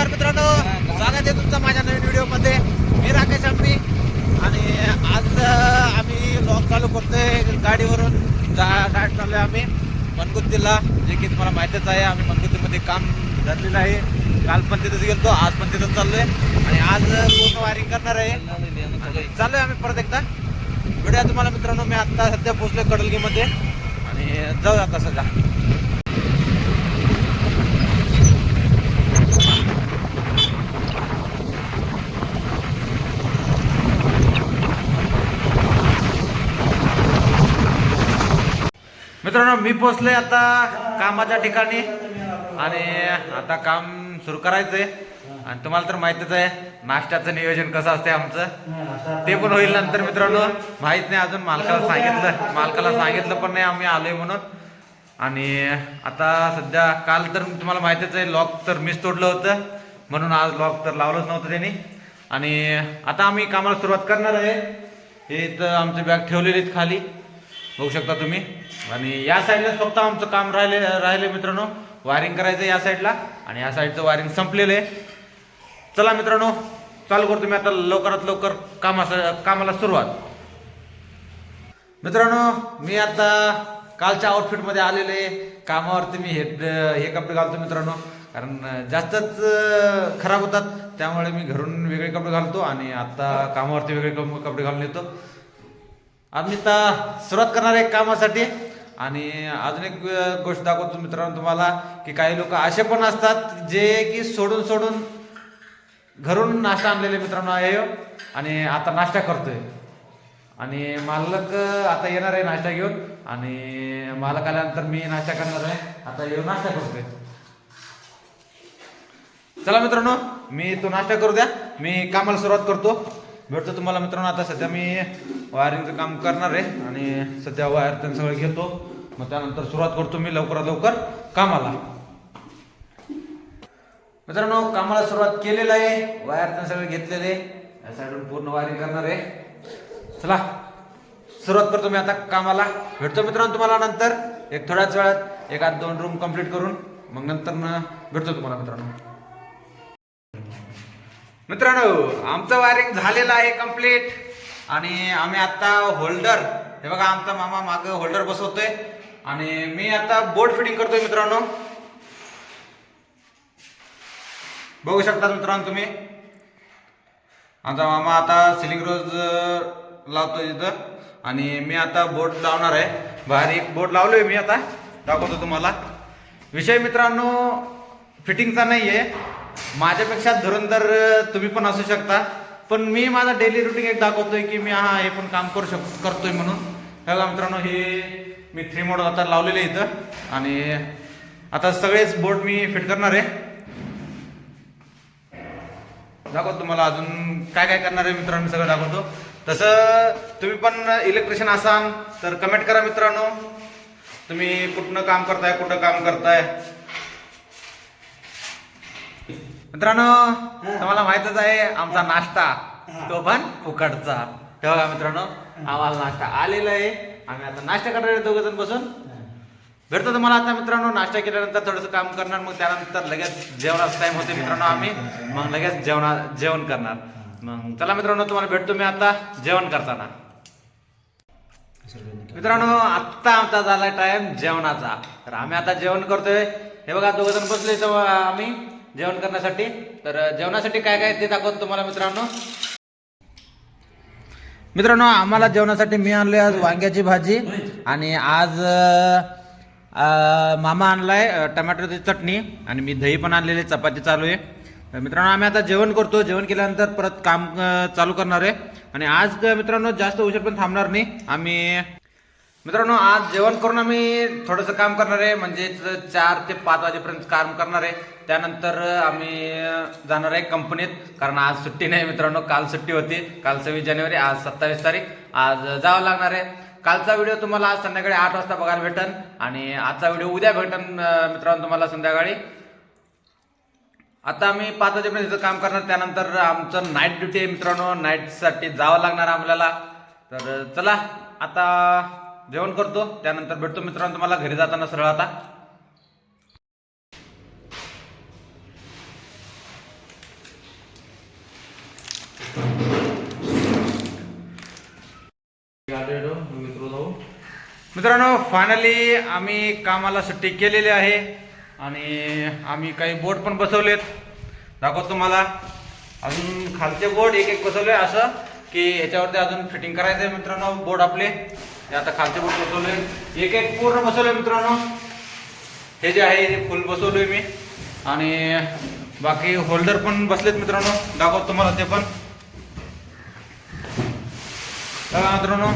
नमस्कार मित्रांनो, स्वागत आहे तुमचं माझ्या नवीन व्हिडिओमध्ये. मी राकेश आंबी आणि आज आम्ही व्लॉग चालू करतोय गाडीवरून. डायरेक्ट चाललोय आम्ही मनगुत्तीला, जे की तुम्हाला माहितीच आहे. आम्ही मनगुत्तीमध्ये काम धरलेलं आहे. काल पण तिथंच गेलो, आज पण तिथंच चाललोय आणि आज पूर्ण वायरिंग करणार आहे. चाललोय आम्ही परत एकदा. भेटूया तुम्हाला मित्रांनो. मी आता सध्या पोहोचलोय कडलगीमध्ये आणि जाऊया आता सध्या. मित्रांनो, मी पोचलोय आता कामाच्या ठिकाणी आणि आता काम सुरू करायचंय. आणि तुम्हाला तर माहितीच आहे नाश्त्याचं नियोजन कसं असते आमचं, ते पण होईल नंतर. मित्रांनो, माहित नाही अजून, मालकाला सांगितलं पण नाही आम्ही आलोय म्हणून. आणि आता सध्या काल तर तुम्हाला माहितीच आहे लॉक तर मीच तोडलं होतं, म्हणून आज लॉक तर लावलंच नव्हतं त्यांनी. आणि आता आम्ही कामाला सुरुवात करणार आहे. हे तर आमचे बॅग ठेवलेले आहेत खाली, बघू शकता तुम्ही. आणि या साईडला फक्त आमचं काम राहिले मित्रांनो, वायरिंग करायचं या साईडला. आणि या साईडचं वायरिंग संपलेलं आहे. चला मित्रांनो, चालू करतो मी आता लवकरात लवकर कामाला सुरुवात. मित्रांनो, मी आता कालच्या आउटफिटमध्ये आलेले कामावरती. मी हे कपडे घालतो मित्रांनो, कारण जास्तच खराब होतात, त्यामुळे मी घरून वेगळे कपडे घालतो आणि आता कामावरती वेगळे कपडे घालून येतो. आम्ही आता सुरुवात करणार आहे कामासाठी. आणि अजून एक गोष्ट दाखवतो मित्रांनो तुम्हाला, की काही लोक असे पण असतात जे की सोडून घरून नाश्ता आणलेले मित्रांनो आहे आणि आता नाश्ता करतोय. आणि मालक आता येणार आहे नाश्ता घेऊन, आणि मालक आल्यानंतर मी नाश्ता करणार आहे. आता येऊन नाश्ता करतोय. चला मित्रांनो, मी तो नाश्ता करू द्या, मी कामाला सुरुवात करतो. भेटतो तुम्हाला मित्रांनो. आता सध्या मी वायरिंगचं काम करणार आहे आणि सध्या वायर त्यांनी सगळं घेतो, मग त्यानंतर सुरुवात करतो मी लवकरात लवकर कामाला. मित्रांनो, कामाला सुरुवात केलेलं आहे. वायर त्यांनी सगळे घेतलेले, या साईडून पूर्ण वायरिंग करणार आहे. चला सुरुवात करतो मी आता कामाला. भेटतो मित्रांनो तुम्हाला नंतर एक थोड्याच वेळात. 1-2 रूम कंप्लीट करून मग नंतर भेटतो तुम्हाला मित्रांनो. मित्रांनो, आमचं वायरिंग झालेलं आहे कंप्लीट. आणि आम्ही आता होल्डर, हे बघा आमचा मामा मागं होल्डर बसवतोय आणि मी आता बोर्ड फिटिंग करतोय मित्रांनो. बघू शकता मित्रांनो तुम्ही, आमचा मामा आता सिलिंग रोज लावतोय इथं आणि मी आता बोर्ड लावणार आहे. बाहेर एक बोर्ड लावलोय मी, आता दाखवतो तुम्हाला. विषय मित्रांनो फिटिंगचा नाही आहे, माझ्यापेक्षा धुरंधर तुम्ही पण असू शकता, पण मी माझा डेली रुटीन एक दाखवतोय की मी हे पण काम करतोय म्हणून. बघा मित्रांनो, हे मी 3 मोड आता लावलेले इथं आणि आता सगळेच बोर्ड मी फिट करणार आहे. दाखवतो तुम्हाला अजून काय काय करणार आहे मित्रांनो, सगळं दाखवतो. तसं तुम्ही पण इलेक्ट्रिशियन असाल तर कमेंट करा मित्रांनो, तुम्ही कुठनं काम करताय. मित्रांनो, तुम्हाला माहितच आहे आमचा नाश्ता तो पण फुकटचा. तेव्हा मित्रांनो, आम्हाला नाश्ता आलेला आहे. आम्ही आता नाश्ता करणार आहे 2 जण बसून. भेटतो तुम्हाला आता मित्रांनो. नाश्ता केल्यानंतर थोडंसं काम करणार, मग त्यानंतर लगेच जेवणाचा टाइम होते मित्रांनो. आम्ही मग लगेच जेवण करणार. मग चला मित्रांनो, तुम्हाला भेटतो मी आता जेवण करताना. मित्रांनो, आत्ता आमचा झाला टाइम जेवणाचा, तर आम्ही आता जेवण करतोय. हे बघा 2 जण बसले तर आम्ही जेवण करण्यासाठी. तर जेवणासाठी काय काय ते दाखवतो तुम्हाला मित्रांनो. आम्हाला जेवणासाठी मी आणलोय आज वांग्याची भाजी आणि आज मामा आणलाय टमॅटोची चटणी आणि मी दही पण आणलेली, चपाती चालू आहे. मित्रांनो, आम्ही आता जेवण करतो. जेवण केल्यानंतर परत काम चालू करणार आहे. आणि आज मित्रांनो जास्त उशीर पण थांबणार नाही आम्ही. मित्रांनो, आज जेवण करून आम्ही थोडंसं काम करणार आहे, म्हणजे 4 ते 5 वाजेपर्यंत काम करणार आहे. त्यानंतर आम्ही जाणार आहे कंपनीत, कारण आज सुट्टी नाही मित्रांनो. काल सुट्टी होती, काल 26 जानेवारी, आज 27 तारीख. आज जावं लागणार आहे. कालचा व्हिडिओ तुम्हाला आज संध्याकाळी 8 वाजता बघायला भेटन आणि आजचा व्हिडिओ उद्या भेटन मित्रांनो तुम्हाला संध्याकाळी. आता आम्ही 5 वाजेपर्यंत इथं काम करणार. त्यानंतर आमचं नाईट ड्युटी आहे मित्रांनो, नाईटसाठी जावं लागणार आपल्याला. तर चला आता जेवण करतो, त्यानंतर भेटतो मित्रांनो तुम्हाला घरी जाताना सरळ. आता मित्रांनो फायनली आम्ही कामाला सुट्टी केलेली आहे आणि आम्ही काही बोर्ड पण बसवलेत, दाखवतो तुम्हाला. अजून खालचे बोर्ड एक एक बसवले असं की याच्यावरती अजून फिटिंग करायचं आहे मित्रांनो. बोर्ड आपले हे आता खालचे बोर्ड बसवले, एक एक पूर्ण बसवले मित्रांनो. हे जे आहे ते फुल बसवलोय मी आणि बाकी होल्डर पण बसलेत मित्रांनो, दाखवतो तुम्हाला ते पण. बघा मित्रांनो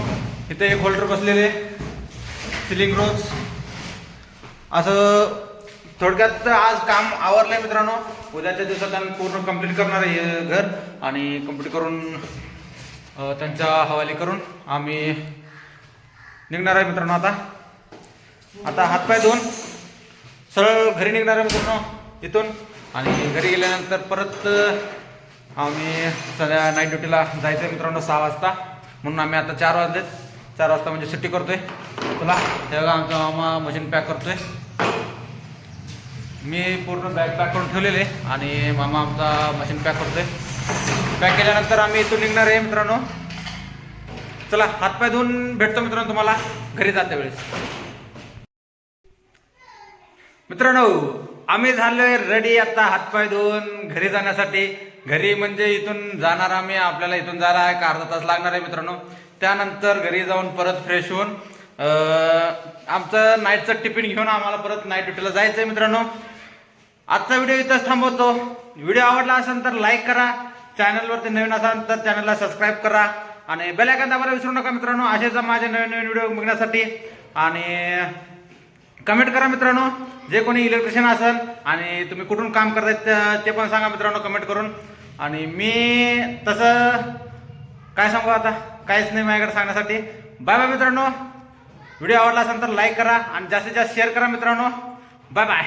इथे एक होल्डर बसलेले, सिलिंग रोज. असं थोडक्यात आज काम आवरलंय मित्रांनो. उद्याच्या दिवसात आम्ही पूर्ण कंप्लीट करणार आहे हे घर आणि कंप्लीट करून त्यांच्या हवाली करून आम्ही निघणार आहे मित्रांनो. आता हातपाय धुवून सरळ घरी निघणार आहे मित्रांनो इथून. आणि घरी गेल्यानंतर परत आम्ही सध्या नाईट ड्युटीला जायचं आहे मित्रांनो 6 वाजता. म्हणून आम्ही आता 4 वाजलेत, 4 वाजता म्हणजे सुट्टी करतोय. चला तेव्हा आमचा मामा मशीन पॅक करतोय. मी पूर्ण बॅग पॅक करून ठेवलेले आणि मामा आमचा मशीन पॅक करतोय. पॅक केल्यानंतर आम्ही इथून निघणार आहे मित्रांनो. चला हातपाय धुवून भेटतो मित्रांनो तुम्हाला घरी जाते वेळेस. मित्रांनो आम्ही झालोय रेडी आता हातपाय धुवून घरी जाण्यासाठी. घरी म्हणजे इथून जाणार आम्ही, आपल्याला इथून जायला एक अर्धा तास लागणार आहे मित्रांनो. त्यानंतर घरी जाऊन परत फ्रेश होऊन आमचं नाईटचं टिफिन घेऊन आम्हाला परत नाईट ड्युटीला जायचं आहे मित्रांनो. आजचा व्हिडिओ इथंच थांबवतो. व्हिडिओ आवडला असेल तर लाईक करा, चॅनलवरती नवीन असाल तर चॅनलला सबस्क्राईब करा आणि बेल आयकॉन दाबायला विसरू नका मित्रांनो असेच माझे नवीन नवीन व्हिडिओ बघण्यासाठी. आणि कमेंट करा मित्रांनो, जे कोणी इलेक्ट्रिशियन असेल आणि तुम्ही कुठून काम करताय ते पण सांगा मित्रांनो कमेंट करून. आणि मी तसं काय सांगू आता, काहीच नाही माझ्याकडे सांगण्यासाठी. बाय बाय मित्रांनो. व्हिडिओ आवडला असेल तर लाईक करा आणि जास्तीत जास्त शेअर करा मित्रांनो. Bye bye.